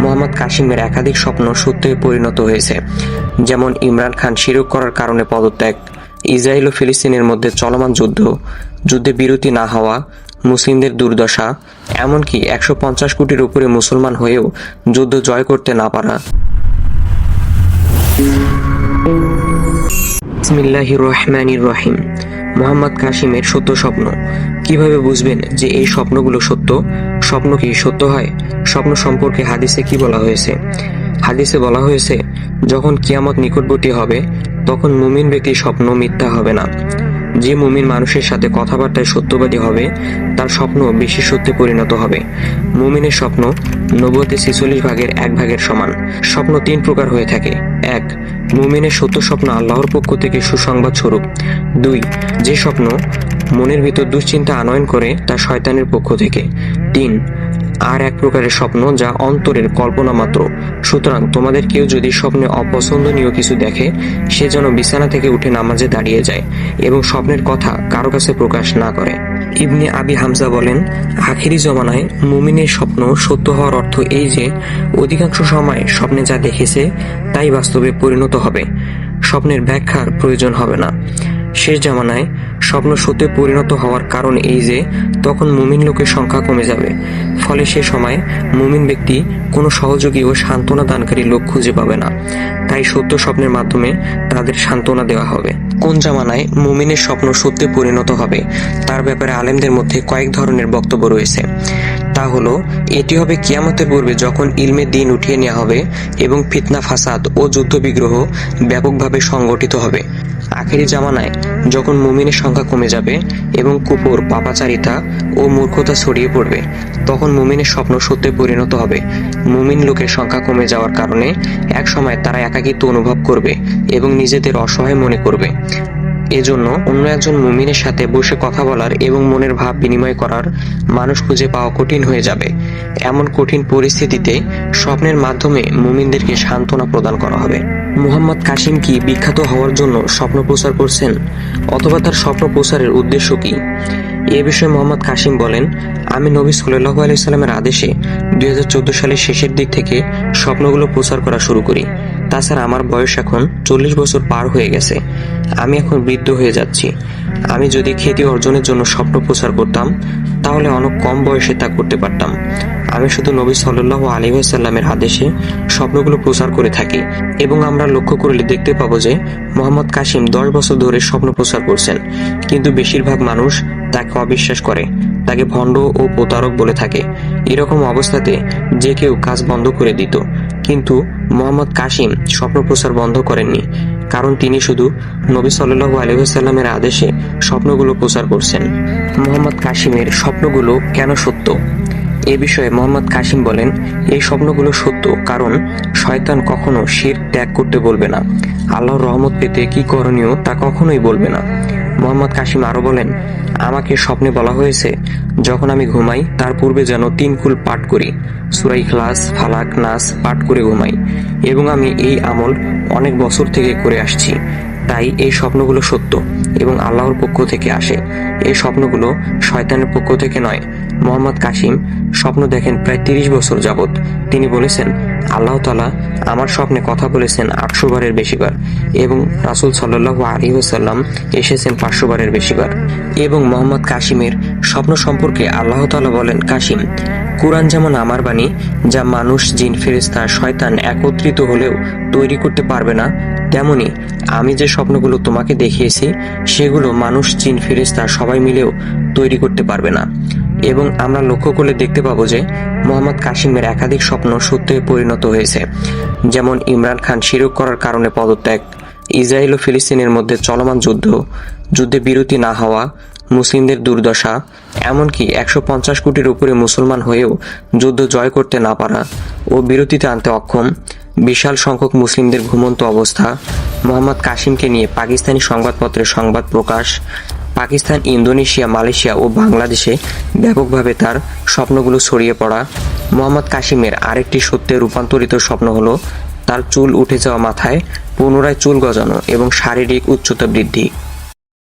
মোহাম্মদ কাসিমের একাধিক স্বপ্ন সত্যে পরিণত হয়েছে, যেমন ইমরান খান শিরক করার কারণে পদত্যাগ, ইসরায়েল ও ফিলিস্তিনের মধ্যে চলমান যুদ্ধে বিরতি না হওয়া, মুসলিমদের দুর্দশা, এমনকি 150 কোটির উপরে মুসলমান হয়েও যুদ্ধ জয় করতে না পারা। বিসমিল্লাহির রহমানির রহিম। মোহাম্মদ কাসিমের সত্য স্বপ্ন। কিভাবে বুঝবেন যে এই স্বপ্নগুলো সত্য? স্বপ্ন কি সত্য হয়? স্বপ্ন সম্পর্কে হাদিসে কি বলা হয়েছে? হাদিসে বলা হয়েছে, যখন কিয়ামত নিকটবর্তী হবে তখন মুমিন ব্যক্তির স্বপ্ন মিথ্যা হবে না। যে মুমিন মানুষের সাথে কথাবার্তায় সত্যবাদী হবে তার স্বপ্ন বেশি সত্যে পরিণত হবে। মুমিনের স্বপ্ন 90-46 ভাগের 1 ভাগের সমান। স্বপ্ন 3 প্রকার হয়ে থাকে। 1. মুমিনের সত্য স্বপ্ন আল্লাহর পক্ষ থেকে সুসংবাদ স্বরূপ। 2. যে স্বপ্ন মনের ভিতর দুশ্চিন্তা আনয়ন করে তা শয়তানের পক্ষ থেকে। 3. আর এক প্রকারের স্বপ্ন যা অন্তরের কল্পনা মাত্র। সুতরাং তোমাদের কেউ যদি স্বপ্নে অপছন্দনীয় কিছু দেখে সে যেন বিছানা থেকে উঠে নামাজে দাঁড়িয়ে যায় এবং স্বপ্নের কথা কারো কাছে প্রকাশ না করে। ইবনে আবি হামজা বলেন, আখিরি জমানায় মুমিনের স্বপ্ন সত্য হওয়ার অর্থ এই যে অধিকাংশ সময় স্বপ্নে যা দেখেছে তাই বাস্তবে পরিণত হবে, স্বপ্নের ব্যাখ্যার প্রয়োজন হবে না। শেষ জামানায় স্বপ্ন সত্যে পরিণত হওয়ার কারণ এই যে তখন মুমিন লোকের সংখ্যা কমে যাবে, ফলে সে সময় মুমিন ব্যক্তি কোনো সহযোগী ও সান্ত্বনা দানকারী লোক খুঁজে পাবে না। তাই সত্য স্বপ্নের মাধ্যমে তাদের সান্ত্বনা দেওয়া হবে। কোন জামানায় মুমিনের স্বপ্ন সত্যে পরিণত হবে তার ব্যাপারে আলেমদের মধ্যে কয়েক ধরনের বক্তব্য রয়েছে। তা হলো, এটি হবে কিয়ামতের পূর্বে যখন ইলমে দ্বীন উঠিয়ে নেওয়া হবে এবং ফিতনা ফাসাদ ও যুদ্ধ বিগ্রহ ব্যাপকভাবে সংগঠিত হবে। আখেরি জামানায় যখন মুমিনের সংখ্যা কমে যাবে এবং কুফর, পাপাচারিতা ও মূর্খতা ছড়িয়ে পড়বে তখন মুমিনের স্বপ্ন সত্যে পরিণত হবে। মুমিন লোকের সংখ্যা কমে যাওয়ার কারণে এক সময় তারা একাকিত্ব অনুভব করবে এবং নিজেদের অসহায় মনে করবে। এজন্য অন্য একজন মুমিনের সাথে বসে কথা বলার এবং মনের ভাব বিনিময় করার মানুষ খুঁজে পাওয়া কঠিন হয়ে যাবে। এমন কঠিন পরিস্থিতিতে স্বপ্নের মাধ্যমে মুমিনদেরকে সান্ত্বনা প্রদান করা হবে। মোহাম্মদ কাসিম কি বিখ্যাত হওয়ার জন্য স্বপ্ন প্রচার করছেন, অথবা তার স্বপ্ন প্রচারের উদ্দেশ্য কি? এ বিষয়ে মোহাম্মদ কাসিম বলেন, আমি নবী সাল্লাল্লাহু আলাইহি সাল্লামের আদেশে 2014 সালের শেষের দিক থেকে স্বপ্নগুলো প্রচার করা শুরু করি। তাছাড়া আমার বয়স এখন 40 বছর পার হয়ে গেছে। আমি এখন বৃদ্ধ হয়ে যাচ্ছি। আমি যদি খ্যাতি অর্জনের জন্য স্বপ্ন প্রচার করতাম তাহলে অনেক কম বয়সে তা করতে পারতাম। আমি শুধু নবী সাল্লাল্লাহু আলাইহি ওয়াসাল্লামের আদেশে স্বপ্নগুলো প্রচার করে থাকি এবং আমরা লক্ষ্য করলে দেখতে পাবো যে মোহাম্মদ কাসিম 10 বছর ধরে স্বপ্ন প্রচার করছেন, কিন্তু বেশিরভাগ মানুষ তাকে অবিশ্বাস করে, তাকে ভণ্ড ও প্রতারক বলে থাকে। এরকম অবস্থাতে যে কেউ কাজ বন্ধ করে দিত, কিন্তু মোহাম্মদ কাসিম স্বপ্ন প্রচার বন্ধ করেননি, কারণ তিনি শুধু নবী সাল্লাল্লাহু আলাইহি ওয়াসাল্লামের আদেশে স্বপ্নগুলো প্রচার করছেন। মোহাম্মদ কাসিমের স্বপ্নগুলো কেন সত্য? এ বিষয়ে মোহাম্মদ কাসিম বলেন, এই স্বপ্নগুলো সত্য কারণ শয়তান কখনো শিরক ত্যাগ করতে বলবে না, আল্লাহর রহমত পেতে কি করণীয় তা কখনোই বলবে না। মোহাম্মদ কাসিম আরো বলেন, আমাকে স্বপ্নে বলা হয়েছে যখন আমি ঘুমাই তার পূর্বে যেন 3 কুল পাঠ করি, সূরা ইখলাস, ফালাক, নাস পাঠ করে ঘুমাই, এবং আমি এই আমল অনেক বছর থেকে করে আসছি। তাই এই স্বপ্নগুলো সত্য এবং আল্লাহর পক্ষ থেকে আসে। এই স্বপ্নগুলো শয়তানের পক্ষ থেকে নয়। মোহাম্মদ কাসিম স্বপ্ন দেখেন প্রায় 30 বছর যাবত। তিনি বলেছেন, আল্লাহ তাআলা আমার স্বপ্নে কথা বলেছেন 800 বারের বেশিবার এবং রাসূল সাল্লাল্লাহু আলাইহি ওয়াসাল্লাম এসেছেন 500 বারের বেশিবার। এবং মোহাম্মদ কাসিমের স্বপ্ন সম্পর্কে আল্লাহ তাআলা বলেন, কাসিম, কুরআন যেমন আমার বাণী, যা মানুষ, জিন, ফেরেশতা, শয়তান একত্রিত হলেও তৈরি করতে পারবে না, তেমনি আমি যে স্বপ্নগুলো তোমাকে দেখিয়েছি সেগুলো মানুষ, জিন, ফেরেশতা সবাই মিলেও তৈরি করতে পারবে না। এবং আমরা লক্ষ্য করলে দেখতে পাবো যে মোহাম্মদ কাসিমের একাধিক স্বপ্ন সত্যে পরিণত হয়েছে, যেমন ইমরান খান শিরক করার কারণে পদত্যাগ, ইসরায়েল ও ফিলিস্তিনের মধ্যে চলমান যুদ্ধে বিরতি না হওয়া, মুসলিমদের দুর্দশা, এমনকি 150 কোটির উপরে মুসলমান হয়েও যুদ্ধ জয় করতে না পারা ও বিরতিতে আনতে অক্ষম, বিশাল সংখ্যক মুসলিমদের ঘুমন্ত অবস্থা, মোহাম্মদ কাসিমকে নিয়ে পাকিস্তানি সংবাদপত্রে সংবাদ প্রকাশ, পাকিস্তান, ইন্দোনেশিয়া, মালয়েশিয়া ও বাংলাদেশে ব্যাপকভাবে তার স্বপ্নগুলো ছড়িয়ে পড়া। মোহাম্মদ কাসিমের আরেকটি সত্যে রূপান্তরিত স্বপ্ন হলো তার চুল উঠে যাওয়া মাথায় পুনরায় চুল গজানো এবং শারীরিক উচ্চতা বৃদ্ধি।